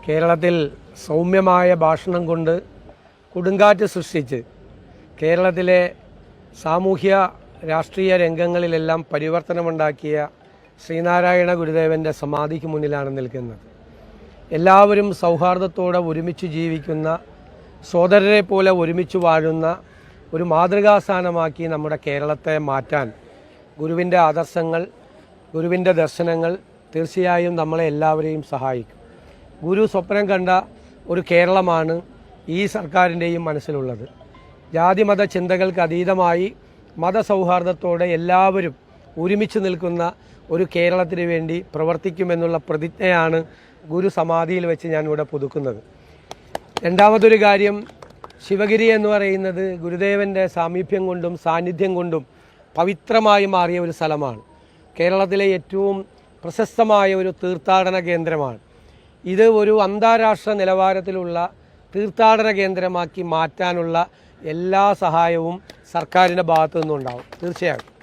കേരളത്തിൽ സൗമ്യമായ ഭാഷണം കൊണ്ട് കൊടുങ്കാറ്റ് സൃഷ്ടിച്ച് കേരളത്തിലെ സാമൂഹ്യ രാഷ്ട്രീയ രംഗങ്ങളിലെല്ലാം പരിവർത്തനമുണ്ടാക്കിയ ശ്രീനാരായണ ഗുരുദേവൻ്റെ സമാധിക്ക് മുന്നിലാണ് നിൽക്കുന്നത്. എല്ലാവരും സൗഹാർദ്ദത്തോടെ ഒരുമിച്ച് ജീവിക്കുന്ന, സോദരരെ പോലെ ഒരുമിച്ച് വാഴുന്ന ഒരു മാതൃകാസ്ഥാനമാക്കി നമ്മുടെ കേരളത്തെ മാറ്റാൻ ഗുരുവിൻ്റെ ആദർശങ്ങൾ, ഗുരുവിൻ്റെ ദർശനങ്ങൾ തീർച്ചയായും നമ്മളെ എല്ലാവരെയും സഹായിക്കും. ഗുരു സ്വപ്നം കണ്ട ഒരു കേരളമാണ് ഈ സർക്കാരിൻ്റെയും മനസ്സിലുള്ളത്. ജാതിമത ചിന്തകൾക്ക് അതീതമായി മതസൗഹാർദ്ദത്തോടെ എല്ലാവരും ഒരുമിച്ച് നിൽക്കുന്ന ഒരു കേരളത്തിന് വേണ്ടി പ്രവർത്തിക്കുമെന്നുള്ള പ്രതിജ്ഞയാണ് ഗുരു സമാധിയിൽ വെച്ച് ഞാനിവിടെ പുതുക്കുന്നത്. രണ്ടാമതൊരു കാര്യം, ശിവഗിരി എന്ന് പറയുന്നത് ഗുരുദേവൻ്റെ സാമീപ്യം കൊണ്ടും സാന്നിധ്യം കൊണ്ടും പവിത്രമായി മാറിയ ഒരു സ്ഥലമാണ്. കേരളത്തിലെ ഏറ്റവും പ്രശസ്തമായ ഒരു തീർത്ഥാടന കേന്ദ്രമാണ്. ഇത് ഒരു അന്താരാഷ്ട്ര നിലവാരത്തിലുള്ള തീർത്ഥാടന കേന്ദ്രമാക്കി മാറ്റാനുള്ള എല്ലാ സഹായവും സർക്കാരിൻ്റെ ഭാഗത്തു നിന്നുണ്ടാവും തീർച്ചയായും.